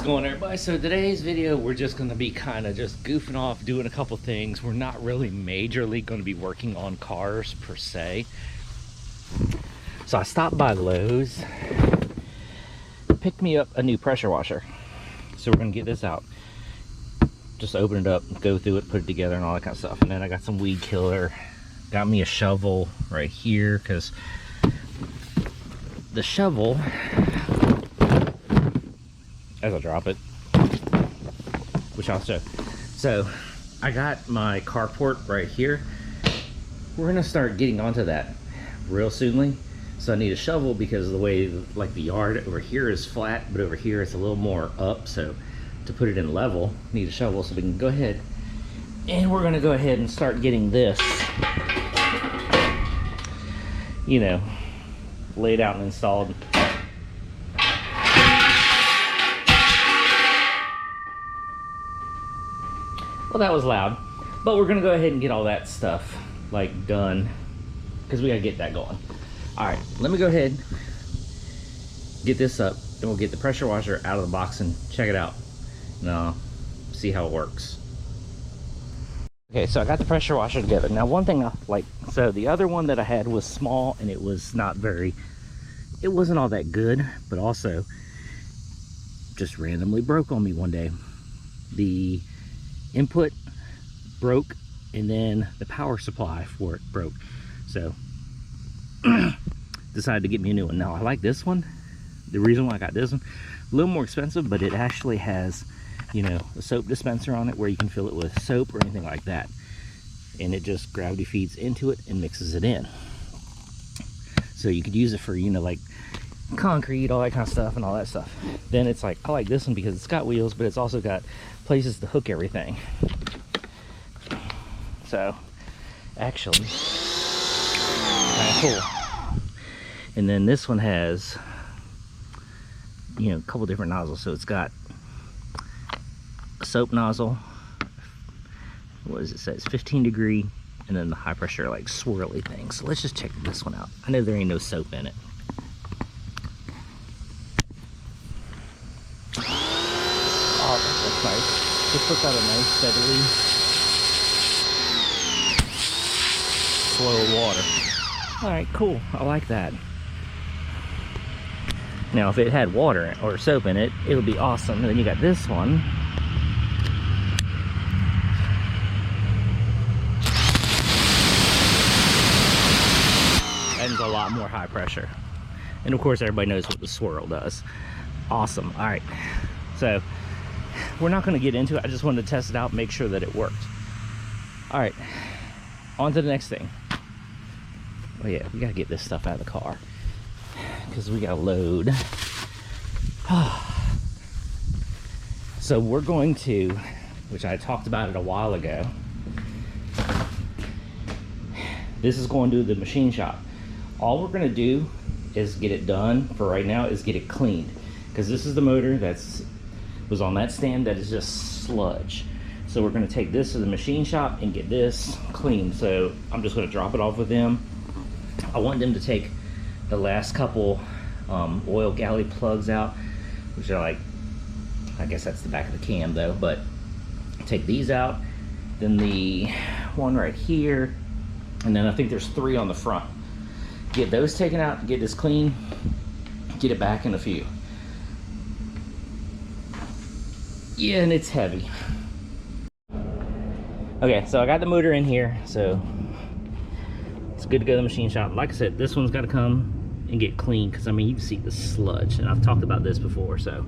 What's going on, everybody? So today's video, we're just going to be kind of just goofing off, doing a couple things. We're not really majorly going to be working on cars per se. So I stopped by Lowe's, picked me up a new pressure washer. So we're going to get this out, just open it up, go through it, put it together and all that kind of stuff. And then I got some weed killer, got me a shovel right here, because the shovel, as I drop it, which I'll show. So I got my carport right here. We're gonna start getting onto that real soonly. So I need a shovel because of the way, like, the yard over here is flat, but over here it's a little more up. So to put it in level, need a shovel. So we can go ahead and we're gonna go ahead and start getting this, you know, laid out and installed. Well, that was loud, but we're gonna go ahead and get all that stuff like done because we gotta get that going. All right, let me go ahead, get this up, and we'll get the pressure washer out of the box and check it out. Now, see how it works. Okay, so I got the pressure washer together. Now, one thing I like, so the other one that I had was small and it was not very, it wasn't all that good, but also just randomly broke on me one day. The input broke and then the power supply for it broke, so decided to get me a new one. Now I like this one. The reason why I got this one, a little more expensive, but it actually has, you know, a soap dispenser on it where you can fill it with soap or anything like that, and it just gravity feeds into it and mixes it in. So you could use it for, you know, like concrete, all that kind of stuff and all that stuff. Then it's like, I like this one because it's got wheels, but it's also got places to hook everything. So actually kind of cool. And then this one has, you know, a couple different nozzles. So it's got a soap nozzle, what does it say, it's 15 degree, and then the high pressure like swirly thing. So let's just check this one out. I know there ain't no soap in it. Oh, that's nice. Just puts out a nice steadily flow of water. All right, cool. I like that. Now, if it had water or soap in it, it would be awesome. And then you got this one. That is a lot more high pressure. And of course, everybody knows what the swirl does. Awesome. All right. So we're not going to get into it. I just wanted to test it out, make sure that it worked. All right, on to the next thing. Oh yeah, we got to get this stuff out of the car because we got to load. So we're going to, which I talked about it a while ago, this is going to the machine shop. All we're going to do is get it done for right now is get it cleaned, because this is the motor that's was on that stand that is just sludge. So we're going to take this to the machine shop and get this cleaned. So I'm just going to drop it off with them. I want them to take the last couple oil galley plugs out, which are like, I guess that's the back of the cam though, but take these out, then the one right here, and then I think there's 3 on the front. Get those taken out, get this clean, get it back in a few. Yeah, and it's heavy. Okay, so I got the motor in here, so it's good to go to the machine shop. Like I said, this one's got to come and get clean because, I mean, you can see the sludge, and I've talked about this before. So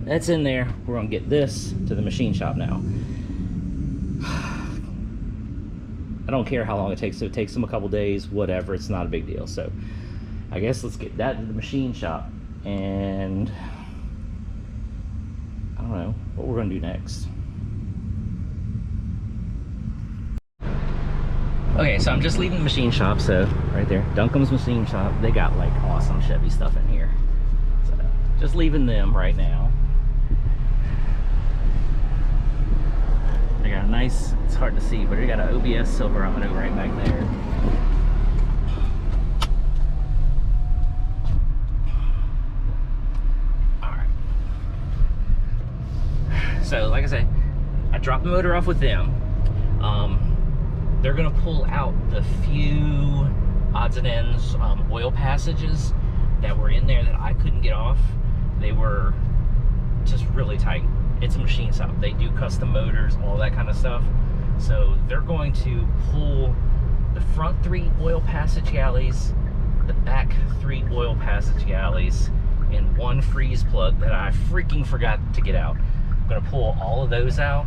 that's in there. We're gonna get this to the machine shop now. I don't care how long it takes. So it takes them a couple days, whatever. It's not a big deal. So I guess let's get that to the machine shop, and I don't know what we're gonna do next. Okay, so I'm just leaving the machine shop. So right there, Duncan's machine shop. They got like awesome Chevy stuff in here. So just leaving them right now. They got a nice, it's hard to see, but they got an OBS Silverado right back there. So like I said, I dropped the motor off with them. They're gonna pull out the few odds and ends oil passages that were in there that I couldn't get off. They were just really tight. It's a machine shop. They do custom motors, all that kind of stuff. So they're going to pull the front 3 oil passage galleys, the back 3 oil passage galleys, and 1 freeze plug that I freaking forgot to get out. I'm gonna pull all of those out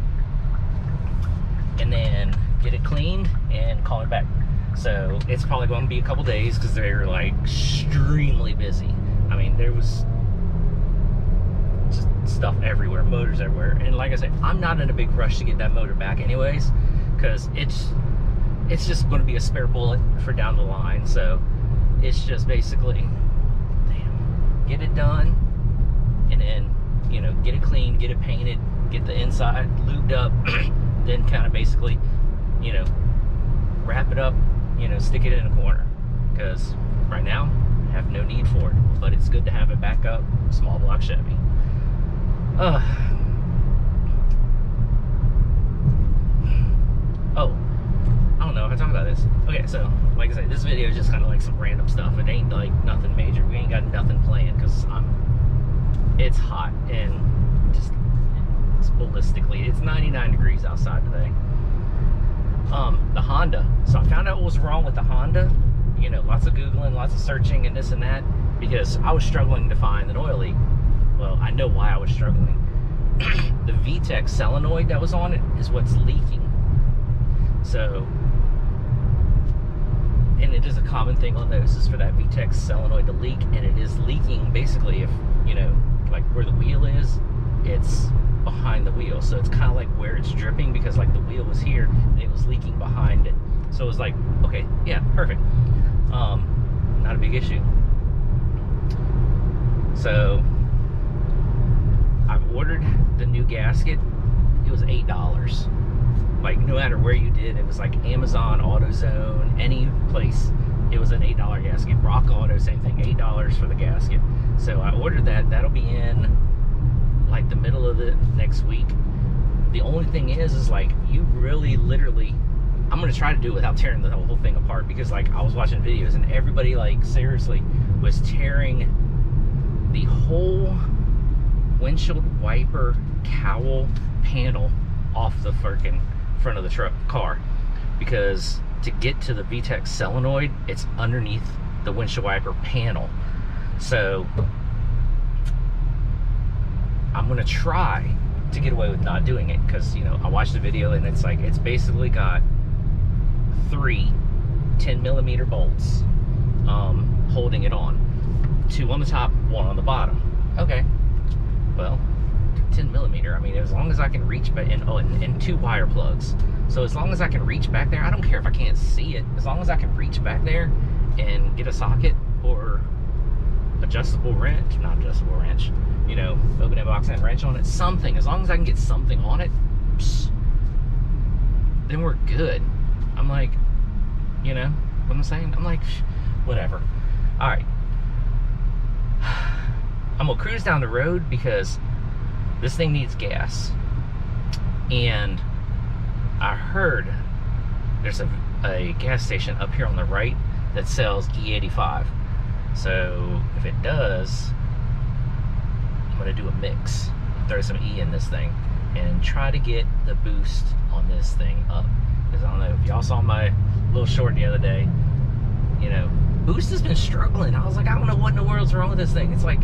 and then get it cleaned and call it back. So it's probably going to be a couple days because they're like extremely busy. I mean, there was just stuff everywhere, motors everywhere. And like I said, I'm not in a big rush to get that motor back anyways, because it's just going to be a spare bullet for down the line. So it's just basically, damn, get it done and then, you know, get it clean, get it painted, get the inside lubed up, then kind of basically, you know, wrap it up, you know, stick it in a corner, because right now I have no need for it, but it's good to have it back up. Small block Chevy. Oh, I don't know if I talk about this. Okay, so like I said, this video is just kind of like some random stuff. It ain't like nothing major. We ain't got nothing planned because it's hot and just ballistically, it's 99 degrees outside today. The Honda. So I found out what was wrong with the Honda. You know, lots of Googling, lots of searching and this and that, because I was struggling to find an oil leak. Well, I know why I was struggling. The VTEC solenoid that was on it is what's leaking. So, and it is a common thing on those, is for that VTEC solenoid to leak, and it is leaking basically if, you know, like where the wheel is, it's behind the wheel. So it's kind of like where it's dripping, because like the wheel was here and it was leaking behind it. So it was like, okay, yeah, perfect. Not a big issue. So I've ordered the new gasket. It was $8. Like no matter where you did, it was like Amazon, AutoZone, any place, it was an $8 gasket. Rock Auto, same thing, $8 for the gasket. So I ordered that. That'll be in like the middle of the next week. The only thing is like, you really literally, I'm gonna try to do it without tearing the whole thing apart, because like I was watching videos and everybody like seriously was tearing the whole windshield wiper cowl panel off the freaking front of the car, because to get to the VTEC solenoid, it's underneath the windshield wiper panel. So I'm gonna try to get away with not doing it, because you know, I watched the video and it's like, it's basically got 3 10mm bolts holding it on, 2 on the top, 1 on the bottom. Okay, well, 10mm, I mean, as long as I can reach back, and 2 wire plugs. So as long as I can reach back there, I don't care if I can't see it, as long as I can reach back there and get a socket or adjustable wrench, not adjustable wrench, you know, open box and wrench on it, something, as long as I can get something on it, then we're good. I'm like, you know what I'm saying? I'm like, whatever. All right, I'm gonna cruise down the road because this thing needs gas. And I heard there's a gas station up here on the right that sells E85. So if it does, I'm gonna do a mix, throw some E in this thing and try to get the boost on this thing up. Because I don't know if y'all saw my little short the other day, you know, boost has been struggling. I was like, I don't know what in the world's wrong with this thing. It's like,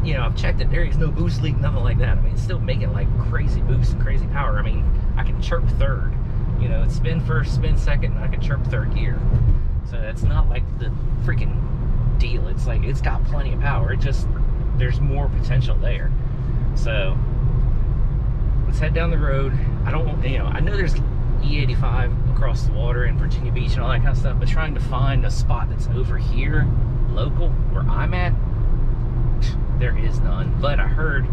you know, I've checked it, there is no boost leak, nothing like that. I mean, it's still making like crazy boost and crazy power. I mean, I can chirp third, you know, it's spin first, spin second, and I can chirp third gear. So it's not like the freaking deal. It's like, it's got plenty of power. It just, there's more potential there. So let's head down the road. I don't want, you know, I know there's E85 across the water in Virginia Beach and all that kind of stuff, but trying to find a spot that's over here, local, where I'm at, there is none. But I heard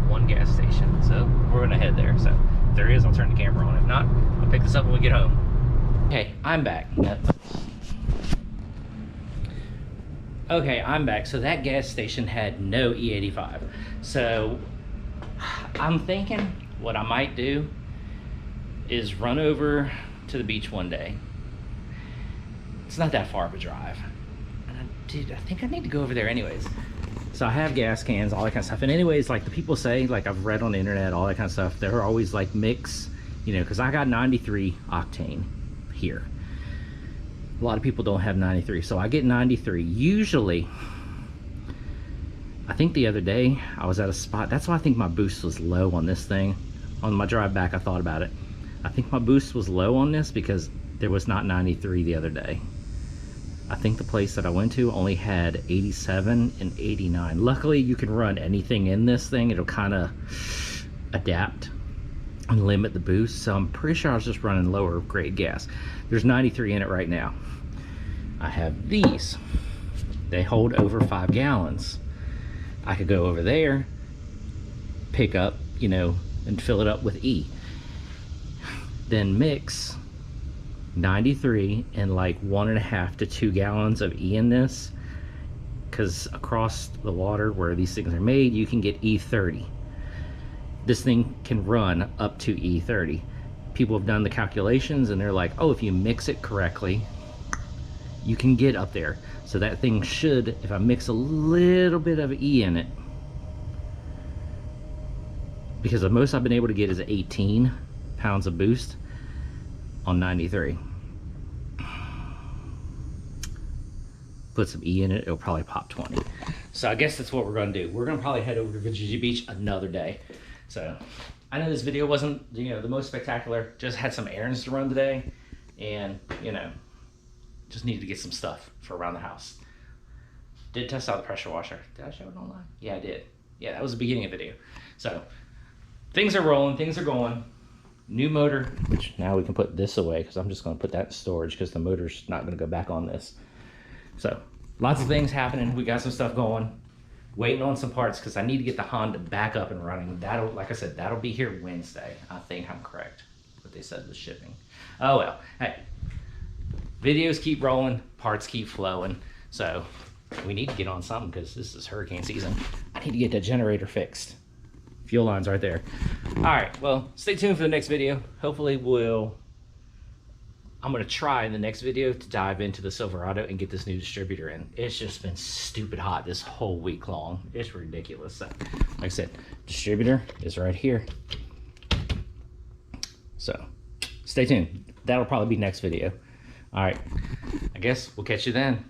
one gas station, so we're gonna head there. So if there is, I'll turn the camera on. If not, I'll pick this up when we get home. Okay, I'm back. Okay, I'm back. So that gas station had no E85. So I'm thinking what I might do is run over to the beach one day. It's not that far of a drive. And I think I need to go over there anyways. So I have gas cans, all that kind of stuff. And anyways, like the people say, like I've read on the internet, all that kind of stuff, they're always like mix, you know, because I got 93 octane here. A lot of people don't have 93, so I get 93. Usually, I think the other day I was at a spot, that's why I think my boost was low on this thing. On my drive back, I thought about it. I think my boost was low on this because there was not 93 the other day. I think the place that I went to only had 87 and 89. Luckily, you can run anything in this thing. It'll kind of adapt and limit the boost. So I'm pretty sure I was just running lower grade gas. There's 93 in it right now. I have these. They hold over 5 gallons. I could go over there, pick up, you know, and fill it up with E. Then mix 93 and like 1.5 to 2 gallons of E in this, because across the water where these things are made, you can get E30. This thing can run up to E30. People have done the calculations and they're like, oh, if you mix it correctly, you can get up there. So that thing should, if I mix a little bit of E in it, because the most I've been able to get is 18 pounds of boost on 93. Put some E in it, it'll probably pop 20. So I guess that's what we're gonna do. We're gonna probably head over to Virginia Beach another day. So I know this video wasn't, you know, the most spectacular, just had some errands to run today, and you know, just needed to get some stuff for around the house. Did test out the pressure washer. Did I show it online? Yeah, I did. Yeah, that was the beginning of the video. So things are rolling, things are going. New motor, which now we can put this away because I'm just going to put that in storage because the motor's not going to go back on this. So lots of things happening. We got some stuff going. Waiting on some parts because I need to get the Honda back up and running. That'll, like I said, that'll be here Wednesday. I think I'm correct. What they said was shipping. Oh well. Hey, videos keep rolling, parts keep flowing. So we need to get on something because this is hurricane season. I need to get that generator fixed. Fuel line's right there. All right, well, stay tuned for the next video. Hopefully I'm gonna try in the next video to dive into the Silverado and get this new distributor in. It's just been stupid hot this whole week long. It's ridiculous. So, like I said, distributor is right here. So stay tuned. That'll probably be next video. All right, I guess we'll catch you then.